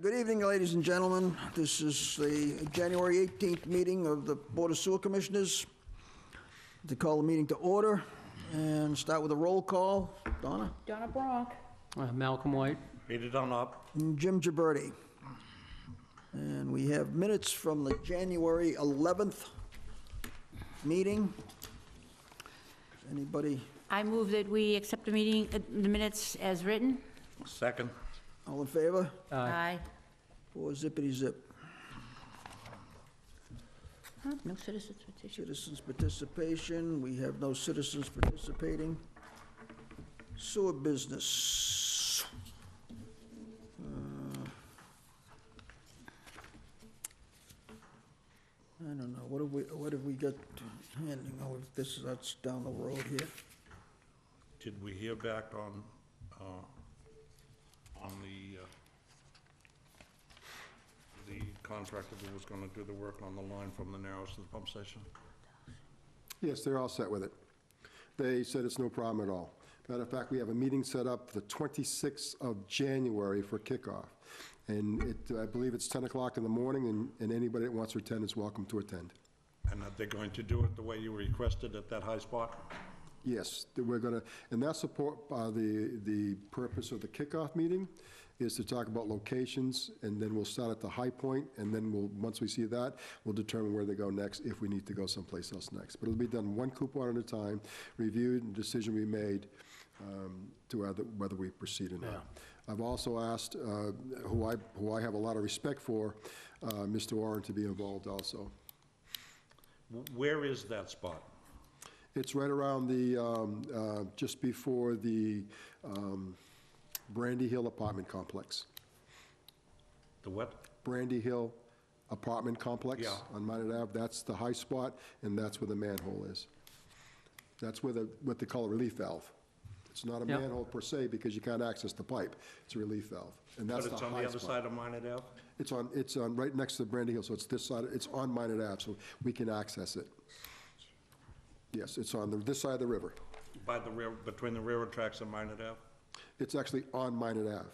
Good evening, ladies and gentlemen. This is the January 18th meeting of the Board of Sewer Commissioners. To call the meeting to order and start with a roll call. Donna? Donna Bronk. Malcolm White. Peter Dunlop. And Jim Gibberti. And we have minutes from the January 11th meeting. Anybody? I move that we accept the minutes as written. Second. All in favor? Aye. 4 zippity zip. Huh, no citizens petition. Citizens participation, we have no citizens participating. Sewer business. I don't know, what have we got handing over? That's down the road here. Did we hear back on the contractor that was gonna do the work on the line from the Narrows to the pump station? Yes, they're all set with it. They said it's no problem at all. Matter of fact, we have a meeting set up the 26th of January for kickoff. And I believe it's 10 o'clock in the morning, and anybody that wants to attend is welcome to attend. And are they going to do it the way you requested at that high spot? Yes, we're going to, and that's the purpose of the kickoff meeting, is to talk about locations, and then we'll start at the high point, and then once we see that, we'll determine where they go next, if we need to go someplace else next. But it'll be done one coupon at a time, reviewed, and decision we made to whether we proceed or not. Yeah. I've also asked, who I have a lot of respect for, Mr. Warren to be involved also. Where is that spot? It's right around the, just before the Brandy Hill apartment complex. The what? Brandy Hill apartment complex. Yeah. On Minot Ave. That's the high spot, and that's where the manhole is. That's where what they call a relief valve. It's not a Yep. manhole per se, because you can't access the pipe. It's a relief valve, and that's But the it's on high the other spot. side of Minot Ave? It's on right next to Brandy Hill, so it's this side. It's on Minot Ave, so we can access it. Yes, it's on this side of the river. By the between the railroad tracks and Minot Ave? It's actually on Minot Ave.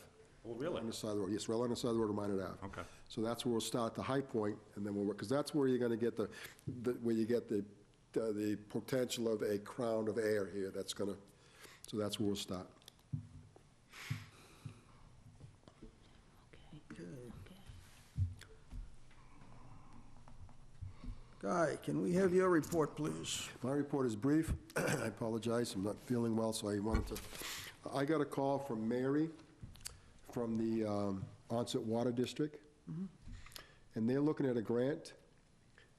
Oh, really? On the side of the road, yes, right on the side of the road of Minot Ave. Okay. So that's where we'll start the high point, and then we'll work, because that's where you're gonna get where you get the potential of a crown of air here, so that's where we'll start. Guy, can we have your report, please? My report is brief. I apologize, I'm not feeling well, so I got a call from Mary from the Onset Water District, and they're looking at a grant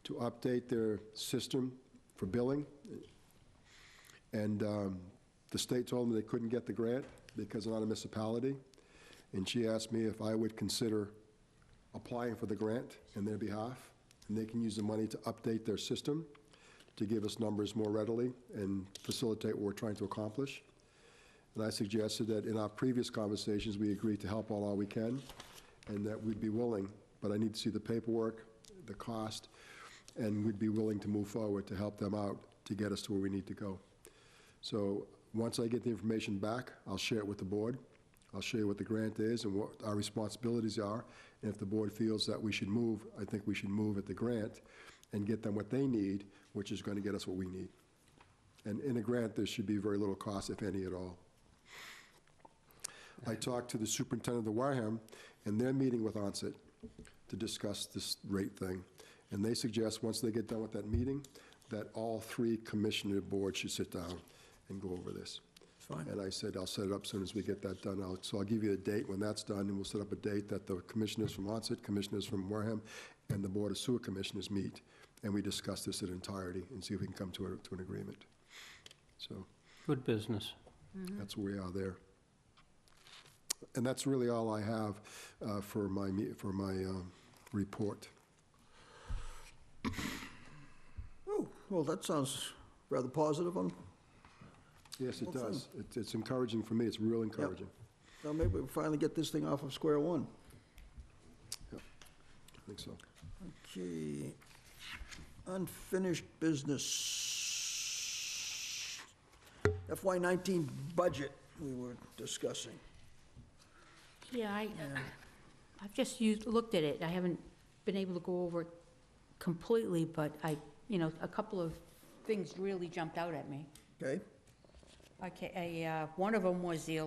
to update their system for billing. And the state told them they couldn't get the grant because they're not a municipality, and she asked me if I would consider applying for the grant in their behalf. And they can use the money to update their system to give us numbers more readily and facilitate what we're trying to accomplish. And I suggested that in our previous conversations, we agreed to help all we can, and that we'd be willing, but I need to see the paperwork, the cost, and we'd be willing to move forward to help them out to get us to where we need to go. So once I get the information back, I'll share it with the board. I'll show you what the grant is and what our responsibilities are. And if the board feels that we should move, I think we should move at the grant and get them what they need, which is going to get us what we need. And in a grant, there should be very little cost, if any at all. I talked to the superintendent of Wareham, and they're meeting with Onset to discuss this rate thing. And they suggest, once they get done with that meeting, that all 3 commissioner boards should sit down and go over this. Fine. And I said, I'll set it up as soon as we get that done. So I'll give you a date when that's done, and we'll set up a date that the commissioners from Onset, commissioners from Wareham, and the Board of Sewer Commissioners meet, and we discuss this in entirety and see if we can come to an agreement. So Good business. that's where we are there. And that's really all I have for my report. Oh, well, that sounds rather positive. Yes, it Well, does. It's encouraging for me. It's real encouraging. Now, maybe we'll finally get this thing off of square one. I think so. Okay. Unfinished business. FY19 budget we were discussing. Yeah, I've just looked at it. I haven't been able to go over it completely, but a couple of things really jumped out at me. Okay? One of them was the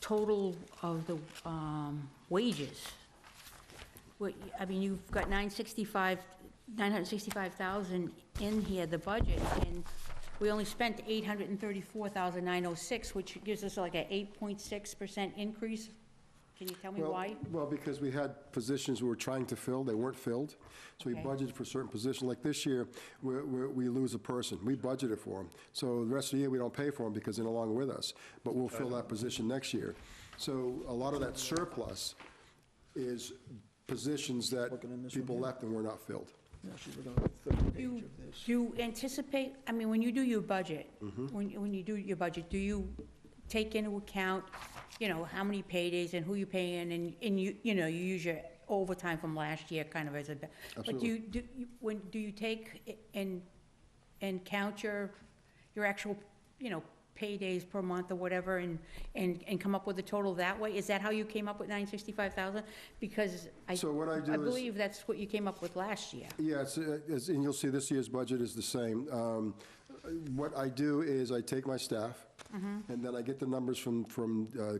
total of the wages. I mean, you've got 965,000 in here, the budget, and we only spent 834,906, which gives us like a 8.6% increase. Can you tell me why? Well, because we had positions we were trying to fill, they weren't filled. So we Okay. budgeted for certain positions. Like this year, we lose a person. We budgeted for them. So the rest of the year, we don't pay for them because they're no longer with us. But we'll fill that position next year. So a lot of that surplus is positions that Looking in this one people here. left and were not filled. Actually, we're going to the third page of this. Do you anticipate, I mean, when you do your budget, when you do your budget, do you take into account, how many paydays and who you're paying, and you use your overtime from last year kind of as a, but Absolutely. do you take and count your actual, paydays per month or whatever, and come up with a total that way? Is that how you came up with 965,000? Because So what I do I is- believe that's what you came up with last year. Yeah, and you'll see this year's budget is the same. What I do is I take my staff, and then I get the numbers from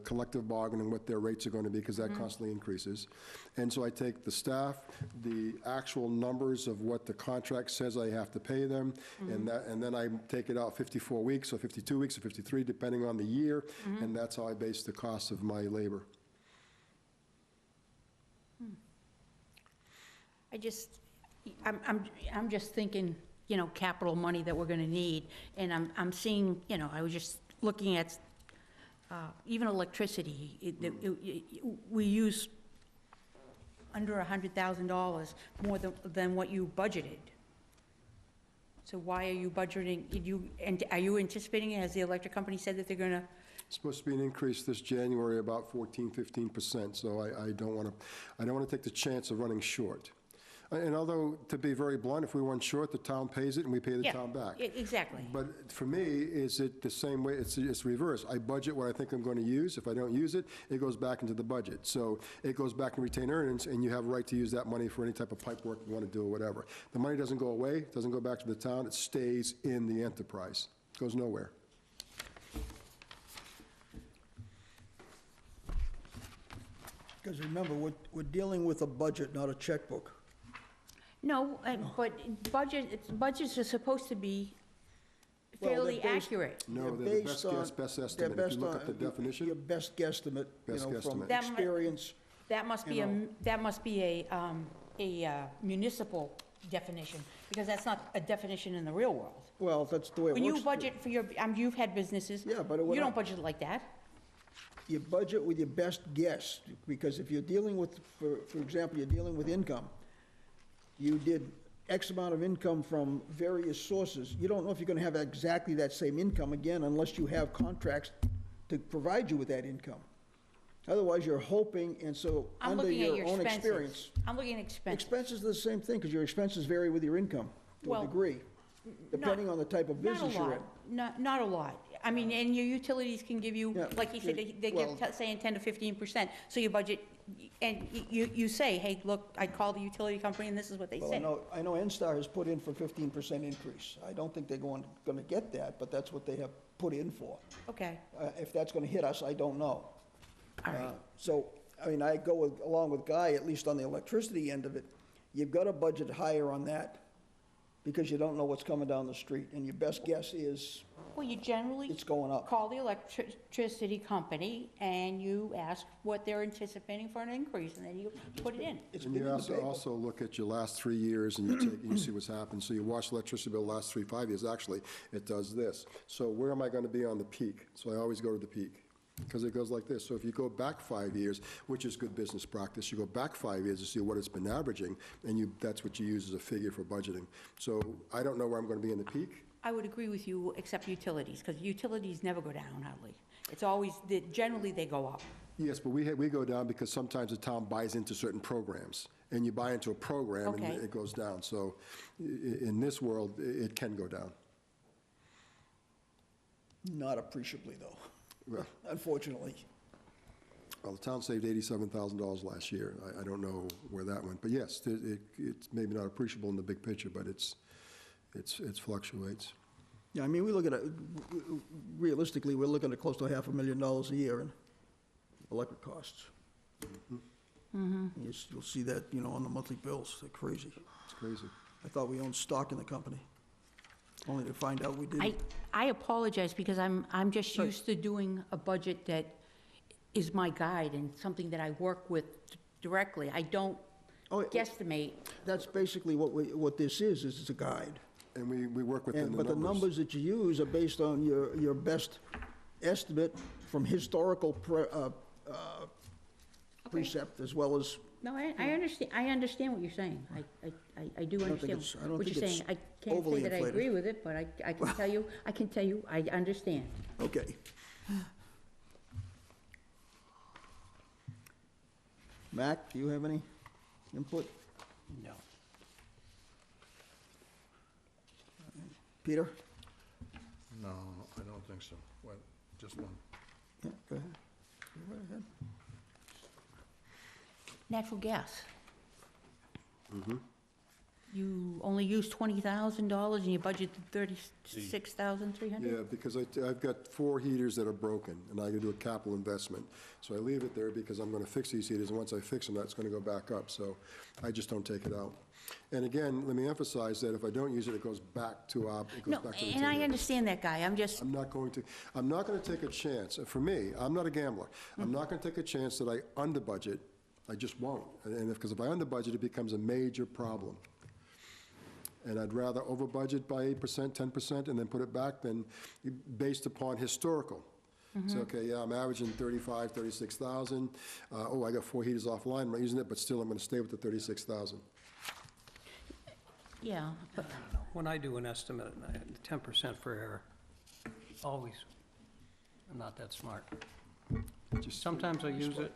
collective bargaining, what their rates are going to be, because that constantly increases. And so I take the staff, the actual numbers of what the contract says I have to pay them, and then I take it out 54 weeks, or 52 weeks, or 53, depending on the year, and that's how I base the cost of my labor. I'm just thinking, capital money that we're gonna need, and I'm seeing, I was just looking at, even electricity, we use under $100,000 more than what you budgeted. So why are you budgeting, and are you anticipating, has the electric company said that they're gonna, It's supposed to be an increase this January, about 15%, so I don't want to take the chance of running short. And although, to be very blunt, if we run short, the town pays it and we pay the yeah, town back. exactly. But for me, is it the same way? It's reverse. I budget what I think I'm going to use. If I don't use it, it goes back into the budget. So it goes back in retained earnings, and you have a right to use that money for any type of pipe work you want to do or whatever. The money doesn't go away, it doesn't go back to the town, it stays in the enterprise. It goes nowhere. Because remember, we're dealing with a budget, not a checkbook. No, but budgets are supposed to be Well, they're fairly based- accurate. No, They're they're the based best on- guess, best they're estimate. If based you look on at the definition, Your best guesstimate, Best from guesstimate. That mu- experience. That must be a municipal definition, because that's not a definition in the real world. Well, that's the way it works. When you budget for your, you've had businesses. Yeah, but You don't budget like that. You budget with your best guess, because if you're dealing with, for example, you're dealing with income, you did X amount of income from various sources. You don't know if you're gonna have exactly that same income again unless you have contracts to provide you with that income. Otherwise, you're hoping, and so, I'm under looking at your your own expenses. experience. I'm looking at expenses. Expenses are the same thing, because your expenses vary with your income to a Well, degree, depending on the type of business you're in. Not a lot. I mean, and your utilities can give you, Yeah, like you said, they well- give, saying 10 to 15%. So you budget, and you say, hey, look, I called the utility company and this is what they Well, say. I know NSTAR has put in for 15% increase. I don't think they're gonna get that, but that's what they have put in for. Okay, If that's gonna hit us, I don't know. all right. So, I mean, I go along with Guy, at least on the electricity end of it. You've got to budget higher on that, because you don't know what's coming down the street, and your best guess is Well, you generally it's going up. call the electricity company and you ask what they're anticipating for an increase, and then you put it in. It's and been you in the paper. also look at your last 3 years, and you see what's happened. So you watch electricity bill last 5 years, actually, it does this. So where am I going to be on the peak? So I always go to the peak, because it goes like this. So if you go back 5 years, which is good business practice, you go back 5 years to see what it's been averaging, and that's what you use as a figure for budgeting. So I don't know where I'm going to be in the peak. I would agree with you, except utilities, because utilities never go down hardly. It's always, generally they go up. Yes, but we go down because sometimes the town buys into certain programs, and you buy into a program, and Okay. it goes down. So in this world, it can go down. Not appreciably, though, Well, unfortunately. Well, the town saved $87,000 last year. I don't know where that went, but yes, it's maybe not appreciable in the big picture, but it fluctuates. Yeah, I mean, we look at it, realistically, we're looking at close to $500,000 a year in electric costs. You'll see that, on the monthly bills, they're crazy. It's crazy. I thought we owned stock in the company, only to find out we didn't. I apologize, because I'm just used to doing a budget that is my guide and something that I work with directly. I don't guesstimate. That's basically what this is it's a guide. And we work within the But the numbers that you use are based on your best estimate from historical precept, as well as, No, I understand what you're saying. I do understand I don't what think you're it's saying. I can't overly say that I inflated. agree with it, but I can tell you, I understand. okay. Mac, do you have any input? No. Peter? No, I don't think so. What, just one? Yeah, go ahead. Go right ahead. Natural gas. You only used $20,000 and you budgeted $36,300? Yeah, because I've got 4 heaters that are broken, and I gotta do a capital investment. So I leave it there because I'm gonna fix these heaters, and once I fix them, that's gonna go back up, so I just don't take it out. And again, let me emphasize that if I don't use it, it goes back to No, the and I table. understand that, Guy, I'm just, I'm not gonna take a chance. For me, I'm not a gambler. I'm not gonna take a chance that I under budget. I just won't. Because if I under budget, it becomes a major problem. And I'd rather over budget by 8%, 10%, and then put it back than based upon historical. So, okay, yeah, I'm averaging 35, 36,000. I got 4 heaters offline, I'm not using it, but still I'm gonna stay with the 36,000. yeah, but, When I do an estimate, 10% for error, always, I'm not that smart. Sometimes I use it,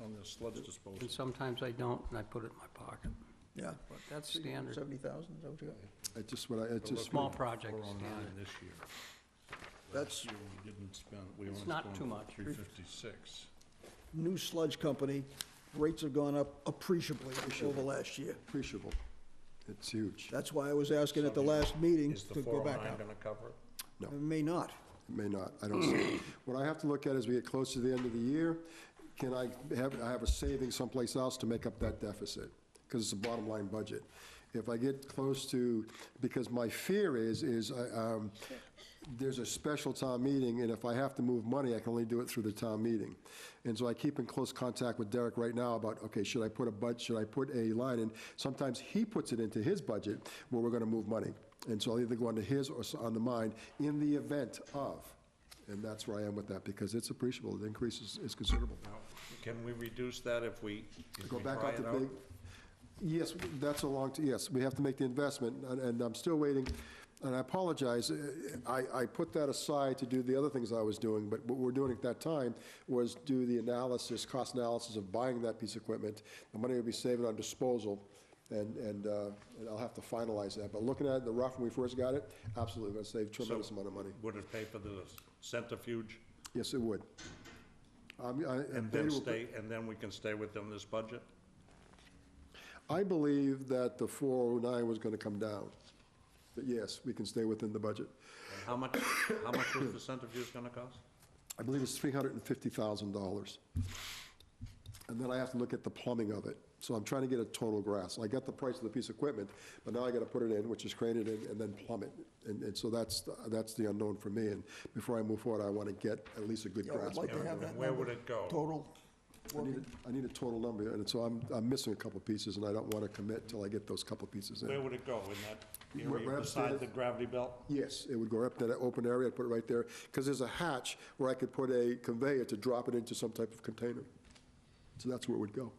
On the sludge disposal. and sometimes I don't, and I put it in my pocket. Yeah. But that's standard. 70,000, is that what you got? It's just. Small project is 409 standard. this year. That's Last year we didn't spend, we only It's spent not too much. 356. new sludge company, rates have gone up appreciably over last year. Appreciable. It's huge. That's why I was asking at the last meeting Is the to go back 409 up. gonna cover it? No. It may not. It may not, I don't see it. What I have to look at as we get close to the end of the year, can I have a saving someplace else to make up that deficit? Because it's a bottom line budget. If I get close to, because my fear is there's a special town meeting, and if I have to move money, I can only do it through the town meeting. And so I keep in close contact with Derek right now about, okay, should I put a line in? Sometimes he puts it into his budget where we're gonna move money. And so I'll either go onto his or onto mine in the event of. And that's where I am with that, because it's appreciable. The increase is considerable. Now, can we reduce that if we Go back try up it to out? big. Yes, that's yes, we have to make the investment, and I'm still waiting, and I apologize, I put that aside to do the other things I was doing, but what we're doing at that time was do the analysis, cost analysis of buying that piece of equipment, the money we'll be saving on disposal, and I'll have to finalize that, but looking at it in the rough when we first got it, absolutely, gonna save a tremendous So, amount of money. Would it pay for the centrifuge? Yes, it would. And then we can stay within this budget? I believe that the 409 was gonna come down, but yes, we can stay within the budget. And how much was the centrifuge gonna cost? I believe it's $350,000. And then I have to look at the plumbing of it. So I'm trying to get a total grasp. I got the price of the piece of equipment, but now I gotta put it in, which is crane it in, and then plumb it. And so that's the unknown for me, and before I move forward, I wanna get at least a good Yeah, I'd grasp. like of to it. have that Where number would it go? total. I need a total number, and so I'm missing a couple pieces, and I don't wanna commit till I get those couple pieces Where in. would it go, in that Right area beside upstairs. the gravity belt? Yes, it would go up to that open area, I'd put it right there, because there's a hatch where I could put a conveyor to drop it into some type of container. So that's where it would go,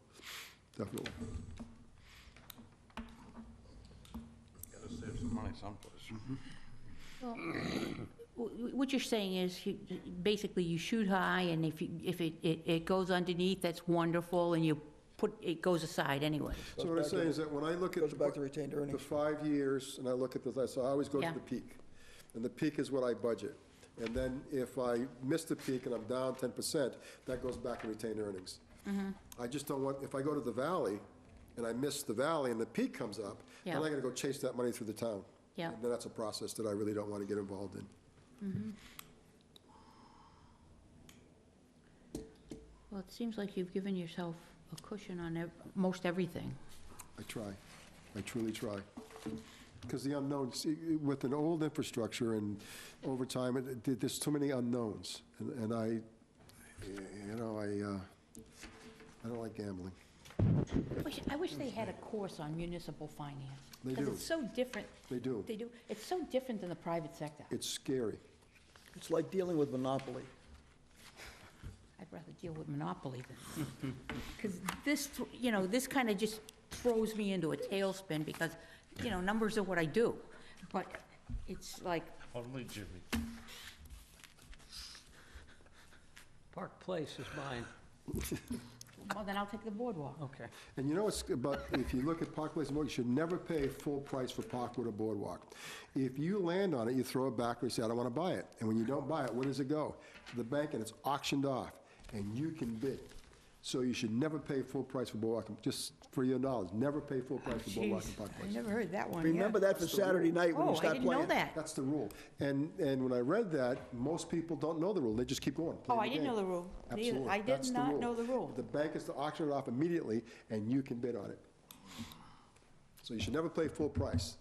definitely. Gotta save some money someplace. well, what you're saying is, basically, you shoot high, and if it goes underneath, that's wonderful, and it goes aside anyway. So what I'm saying is that when I look at Goes back to retained the earnings. 5 years, and I look at this, so I always go to Yeah. the peak. And the peak is what I budget. And then if I miss the peak and I'm down 10%, that goes back in retained earnings. I just don't want, if I go to the valley and I miss the valley and the peak comes up, then Yeah. I gotta go chase that money through the town. Yeah. And then that's a process that I really don't wanna get involved in. Well, it seems like you've given yourself a cushion on most everything. I try. I truly try. Because the unknowns, with an old infrastructure and over time, there's too many unknowns. And I, you know, I don't like gambling. I wish they had a course on municipal finance. They Because do. it's so different. They do. They do. It's so different than the private sector. It's scary. It's like dealing with monopoly. I'd rather deal with monopoly than, because this, you know, this kind of just throws me into a tailspin because, you know, numbers are what I do. But it's like, Only Jimmy. Park Place is mine. well, then I'll take the boardwalk. Okay. And you know what's, but if you look at Park Place and Boardwalk, you should never pay full price for Parkwood or Boardwalk. If you land on it, you throw it back or you say, I don't want to buy it. And when you don't buy it, where does it go? To the bank and it's auctioned off, and you can bid. So you should never pay full price for Boardwalk, just for your knowledge, never pay full price for Boardwalk and Park I Place. never heard that one, Remember that for Saturday night when Oh, you I start didn't know playing. that. That's the rule. And when I read that, most people don't know the rule, they just keep going. Oh, playing I didn't game. know the rule. Neither. Absolutely. I did That's the not rule. know the rule. The bank is to auction it off immediately, and you can bid on it. So you should never pay full price.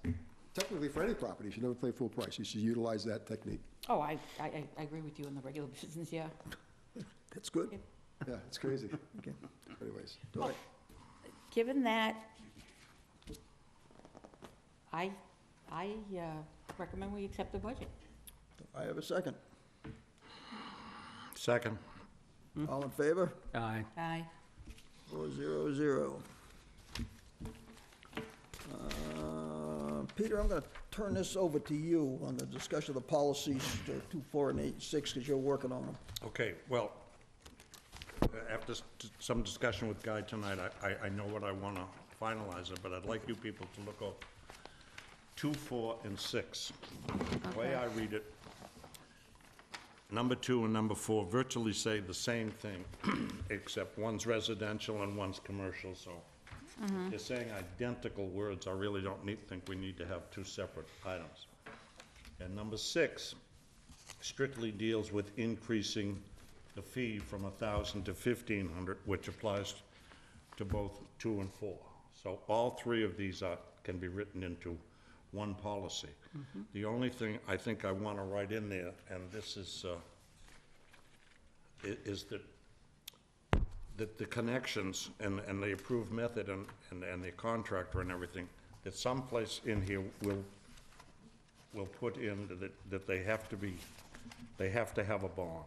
Technically, for any property, you should never pay full price. You should utilize that technique. Oh, I agree with you in the regular business, yeah. That's good. Yeah, it's crazy. Okay. Anyways. All right. Given that, I recommend we accept the budget. I have a second. Second. All in favor? Aye. Aye. 400. Peter, I'm going to turn this over to you on the discussion of the policies, 2, 4, and 8, 6, because you're working on them. Okay, well, after some discussion with Guy tonight, I know what I want to finalize it, but I'd like you people to look up 2, 4, and 6. The way I read it, number 2 and number 4 virtually say the same thing, except one's residential and one's commercial, so they're saying identical words. I really don't think we need to have 2 separate items. And number 6 strictly deals with increasing the fee from 1,000 to 1,500, which applies to both 2 and 4. So all 3 of these can be written into one policy. The only thing I think I want to write in there, and this is that the connections and the approved method and the contractor and everything, that someplace in here will put in that they have to have a bond.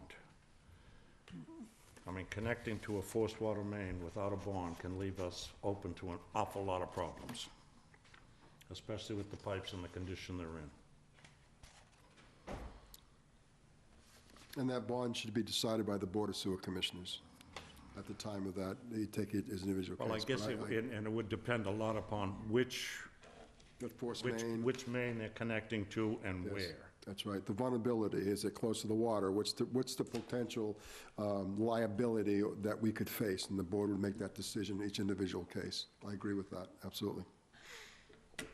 I mean, connecting to a forced water main without a bond can leave us open to an awful lot of problems, especially with the pipes and the condition they're in. And that bond should be decided by the Board of Sewer Commissioners. At the time of that, they take it as an individual case. Well, I guess but and it would depend a lot upon which That force main. which main they're connecting to and Yes, where. That's right. The vulnerability, is it close to the water? What's the potential liability that we could face? And the board would make that decision in each individual case. I agree with that, absolutely.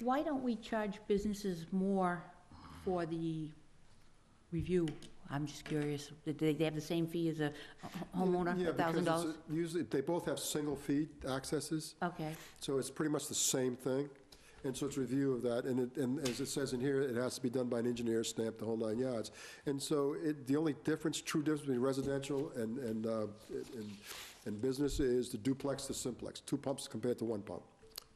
Why don't we charge businesses more for the review? I'm just curious. Do they have the same fee as a homeowner, Yeah, because $1,000? it's usually, they both have single feed accesses, Okay, so it's pretty much the same thing. And so it's review of that, and as it says in here, it has to be done by an engineer, stamped the whole 9 yards. And so the only true difference between residential and business is the duplex to simplex, 2 pumps compared to 1 pump.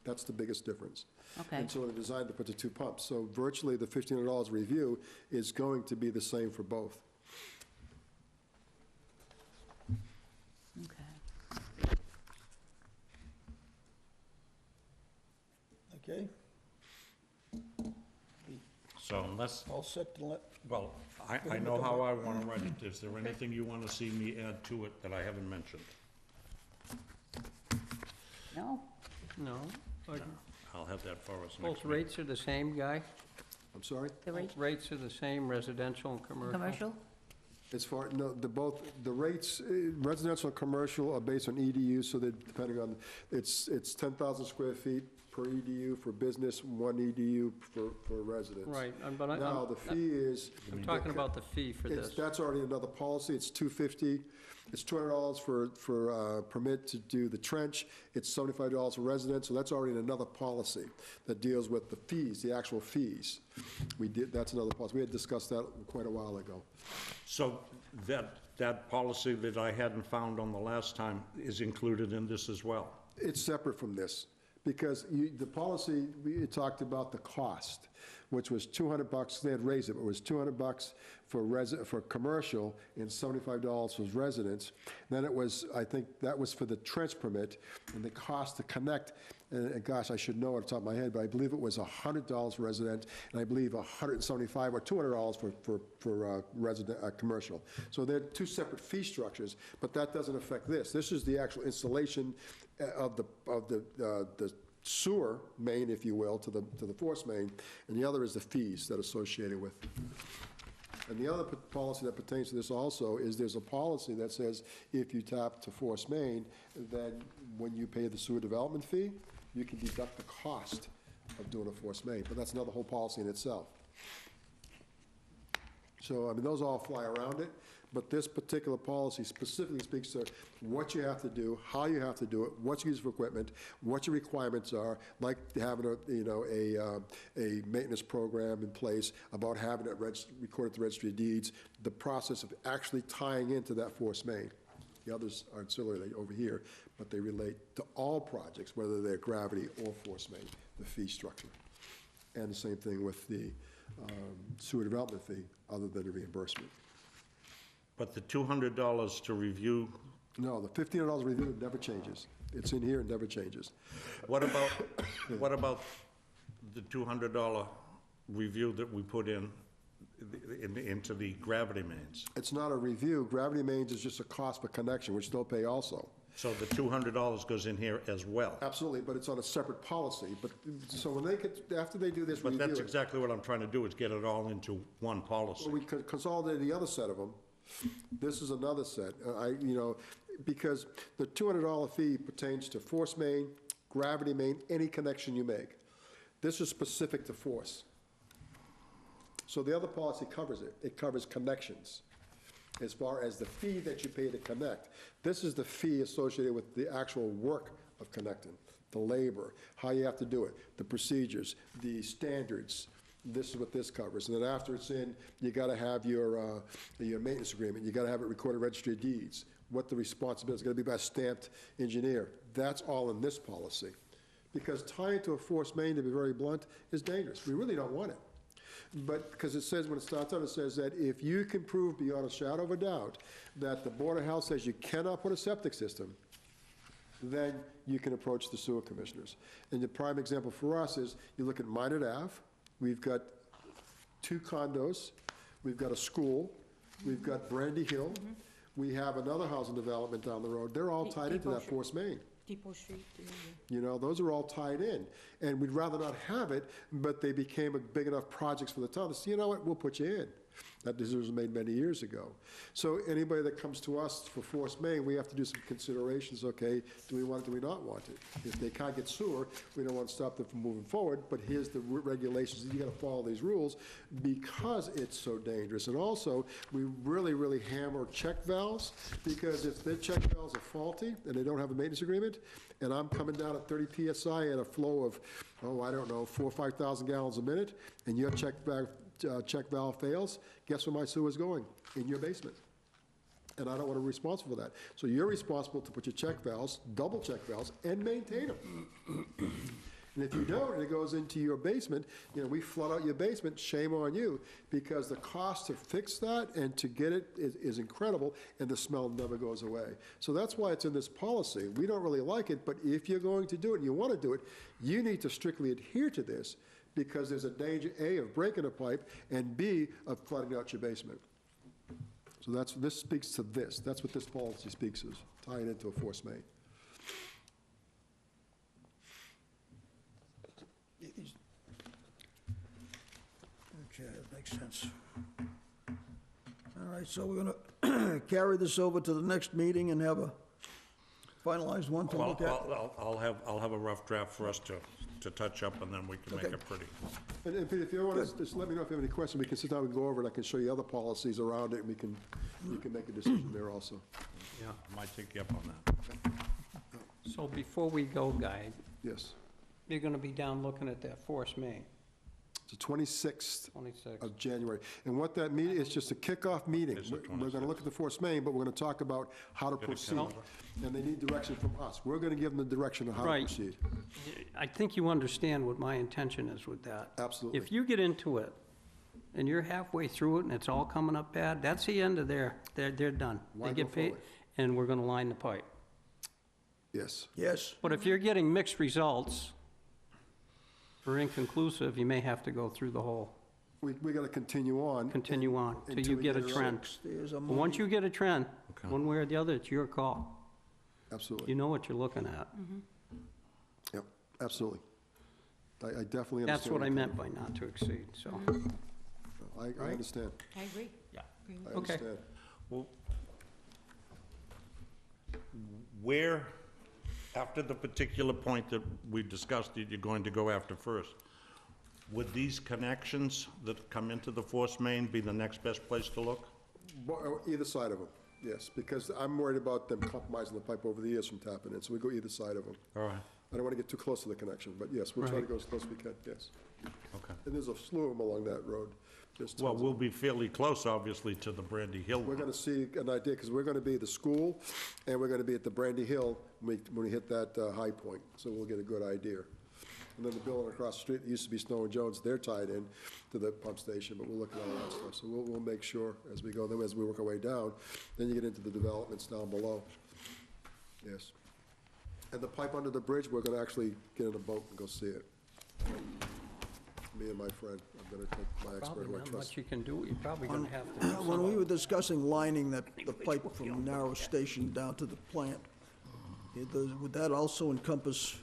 That's the biggest difference. okay. And so they're designed to put the 2 pumps. So virtually, the $1,500 review is going to be the same for both. Okay. Okay? So unless, All set to let, well, I know how I want to write it. Is there anything you want to see me add to it that I haven't mentioned? No? No? But I'll have that for us next both week. rates are the same, Guy? I'm sorry? The rate, Both rates are the same, residential and commercial? commercial? As far, no, the rates, residential and commercial are based on EDU, so they're depending on, it's 10,000 square feet per EDU for business, 1 EDU for residents. Right, but Now, the fee is. I'm talking about the fee for this. That's already another policy, it's $250, it's $200 for permit to do the trench, it's $75 for residents, so that's already in another policy that deals with the fees, the actual fees. That's another policy, we had discussed that quite a while ago. So that policy that I hadn't found on the last time is included in this as well? It's separate from this, because the policy, we talked about the cost, which was $200, they had raised it, but it was $200 for commercial and $75 for residents. Then it was, I think, that was for the trench permit, and the cost to connect, and gosh, I should know off the top of my head, but I believe it was $100 resident, and I believe $175 or $200 for resident, commercial. So they're two separate fee structures, but that doesn't affect this. This is the actual installation of the sewer main, if you will, to the force main, and the other is the fees that are associated with. And the other policy that pertains to this also is there's a policy that says if you tap to force main, then when you pay the sewer development fee, you can deduct the cost of doing a force main, but that's another whole policy in itself. So, I mean, those all fly around it, but this particular policy specifically speaks to what you have to do, how you have to do it, what's used for equipment, what your requirements are, like having a maintenance program in place, about having it recorded at the registry of deeds, the process of actually tying into that force main. The others are ancillary over here, but they relate to all projects, whether they're gravity or force main, the fee structure. And the same thing with the sewer development fee, other than the reimbursement. But the $200 to review, No, the $1,500 review never changes. It's in here, it never changes. what about the $200 review that we put into the gravity mains? It's not a review. Gravity mains is just a cost per connection, which they'll pay also. So the $200 goes in here as well? Absolutely, but it's on a separate policy. But, so when they get, after they do this review. But that's exactly what I'm trying to do, is get it all into one policy. Well, we consolidated the other set of them. This is another set. Because the $200 fee pertains to force main, gravity main, any connection you make. This is specific to force. So the other policy covers it. It covers connections. As far as the fee that you pay to connect, this is the fee associated with the actual work of connecting, the labor, how you have to do it, the procedures, the standards. This is what this covers. And then after it's in, you got to have your maintenance agreement. You got to have it recorded registry of deeds. What the responsibility is going to be by a stamped engineer. That's all in this policy. Because tying to a force main, to be very blunt, is dangerous. We really don't want it. But, because it says, when it starts out, it says that if you can prove beyond a shadow of a doubt that the Board of Health says you cannot put a septic system, then you can approach the sewer commissioners. And the prime example for us is, you look at Minot Ave, we've got 2 condos, we've got a school, we've got Brandy Hill, we have another housing development down the road. They're all tied into that force main. Depot Street. You know, those are all tied in. And we'd rather not have it, but they became a big enough projects for the town to say, you know what, we'll put you in. That decision was made many years ago. So anybody that comes to us for force main, we have to do some considerations. Okay, do we want it, do we not want it? If they can't get sewer, we don't want to stop them from moving forward, but here's the regulations. You got to follow these rules because it's so dangerous. And also, we really, really hammer check valves, because if their check valves are faulty and they don't have a maintenance agreement, and I'm coming down at 30 PSI at a flow of, I don't know, 4,000 or 5,000 gallons a minute, and your check valve fails, guess where my sewer is going? In your basement. And I don't want to be responsible for that. So you're responsible to put your check valves, double check valves, and maintain them. And if you don't, and it goes into your basement, we flood out your basement, shame on you, because the cost to fix that and to get it is incredible, and the smell never goes away. So that's why it's in this policy. We don't really like it, but if you're going to do it and you want to do it, you need to strictly adhere to this, because there's a danger, A, of breaking a pipe, and B, of flooding out your basement. So this speaks to this. That's what this policy speaks to, tying into a force main. Okay, that makes sense. All right, so we're gonna carry this over to the next meeting and have a finalized one to Well, look at. I'll have a rough draft for us to touch up, and then we can make Okay. it pretty. And Peter, if you want to, just let me know if you have any questions, we can sit down and go over it, I can show you other policies around it, and you can make a decision there also. Yeah. I might take you up on that. So before we go, Guy, Yes. you're gonna be down looking at that force main, It's the 26th 26. of January. And what that meeting, is just a kickoff meeting. Is the We're going to look at the force main, but we're going to talk about how to proceed. And they need direction from us. We're going to give them the direction of how to Right. proceed. I think you understand what my intention is with that. Absolutely. If you get into it, and you're halfway through it, and it's all coming up bad, that's the end of they're done. Why They go get paid, forward? and we're gonna line the pipe. Yes. Yes, But if you're getting mixed results, or inconclusive, you may have to go through the whole, We got to continue on. continue on, till Until you we get a get it trend. there's a But once you get a trend, Okay. one way or the other, it's your call. Absolutely. You know what you're looking at. Yep, absolutely. I definitely understand. That's what I you're meant by not to exceed, so. coming from. I understand. I agree. Yeah. I Okay. understand. Well, where, after the particular point that we discussed that you're going to go after first, would these connections that come into the force main be the next best place to look? Either side of them, yes, because I'm worried about them compromising the pipe over the years from tapping in, so we go either side of them. All right, I don't want to get too close to the connection, but yes, we'll try to Right. go as close as we can, yes. okay. And there's a slew of them along that road. There's Well, tons of we'll be fairly close, obviously, to the Brandy Hill We're one. going to see an idea, because we're going to be at the school, and we're going to be at the Brandy Hill when we hit that high point, so we'll get a good idea. And then the building across the street, it used to be Snow and Jones, they're tied in to the pump station, but we'll look at all that stuff. So we'll make sure as we go, then as we work our way down, then you get into the developments down below. Yes. And the pipe under the bridge, we're going to actually get in a boat and go see it. Me and my friend, I'm going to take my expert Probably who I not trust. much you can do, you're probably gonna have to do When we something. were discussing lining the pipe from Narrow Station down to the plant, would that also encompass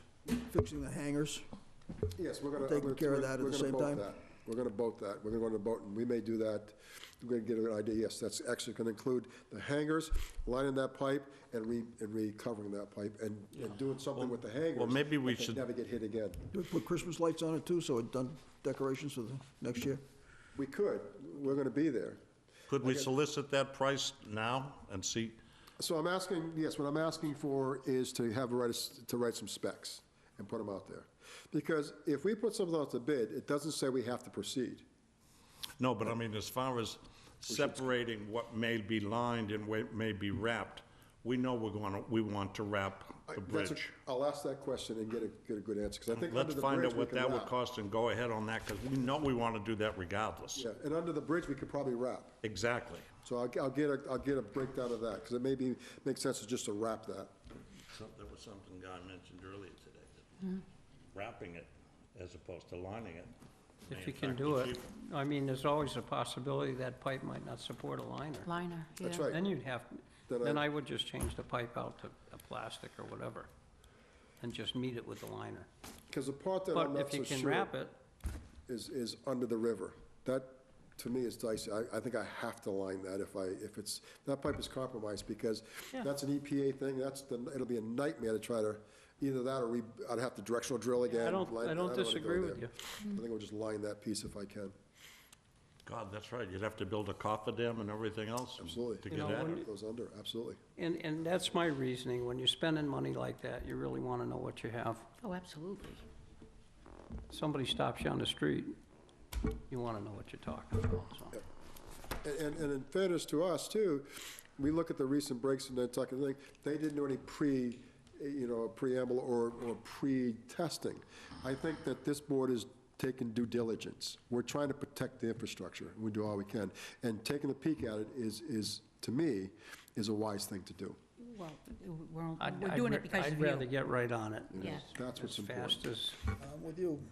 fixing the hangars? Yes, we're gonna. Taking care of that at the same time? We're gonna boat that. We're gonna go on a boat, and we may do that. We're gonna get an idea, yes, that's actually gonna include the hangers, lining that pipe, and recovering that pipe, and doing something with the hangers. well, maybe we that they should- never get hit again. Do we put Christmas lights on it too, so it done decorations for the next year? We could, we're gonna be there. Could we solicit that price now and see? So I'm asking, yes, what I'm asking for is to write some specs and put them out there. Because if we put something out to bid, it doesn't say we have to proceed. No, but I mean, as far as separating what may be lined and what may be wrapped, we know we want to wrap the bridge. I'll ask that question and get a good answer, because I think under Let's the find bridge out we what can that would wrap. cost and go ahead on that, because we know we want to do that regardless. Yeah, and under the bridge, we could probably wrap. Exactly. So I'll get a breakdown of that, because it makes sense to just to wrap that. There was something Guy mentioned earlier today, that wrapping it as opposed to lining it. may If you in can fact do be it, cheaper. I mean, there's always a possibility that pipe might not support a liner. Liner, yeah. That's right. Then you'd have, Then then I- I would just change the pipe out to a plastic or whatever, and just meet it with the liner. Because the part that But I'm not if you so can sure wrap it, is under the river. That, to me, is dicey. I think I have to line that if that pipe is compromised, because Yeah. that's an EPA thing, it'll be a nightmare to try to, either that or I'd have to directional drill again. I don't wanna go disagree with there. you. I think we'll just line that piece if I can. God, that's right, you'd have to build a coffer and everything else. Absolutely. To You get know, at when it. It goes under, absolutely. And that's my reasoning, when you're spending money like that, you really wanna know what you have. Oh, absolutely. Somebody stops you on the street, you wanna know what you're talking about, so. And in fairness to us, too, we look at the recent breaks in Nantucket thing, they didn't do any preamble or pre-testing. I think that this board is taking due diligence. We're trying to protect the infrastructure, and we do all we can. And taking a peek at it is, to me, is a wise thing to do. Well, I'd- we're I'd doing ra- it because of I'd rather you. get right on it. Yes. That's what's As fast important. as, I'm with you.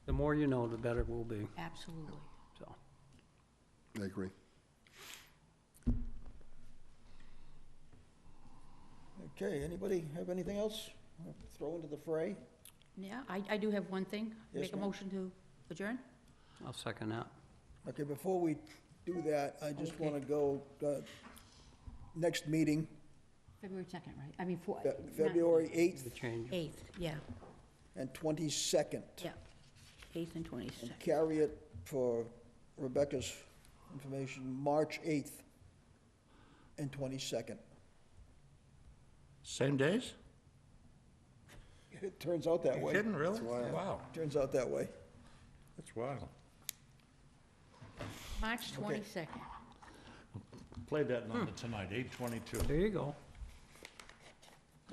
the more you know, the better it will be, Absolutely. so. I agree. Okay, anybody have anything else? Throw into the fray? Yeah, I do have one thing. Yes, Make a ma'am. motion to adjourn? I'll second that. Okay, before we do that. I just want to go, next meeting, February 2nd, right? I mean, February 8th The change. 8th, yeah, and 22nd. yeah. 8th and 22nd. And carry it for Rebecca's information, March 8th and 22nd. Same days? It turns out that way. Kidding, really? Wow, Turns out that way. that's wild. March 22nd. Play that number tonight, 8:22. There you go.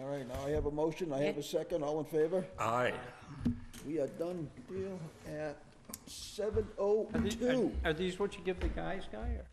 All right, now I have a motion, I have a second, all in favor? Aye. We are done deal at Are these- 7:02. Are these what you give the guys, Guy, or?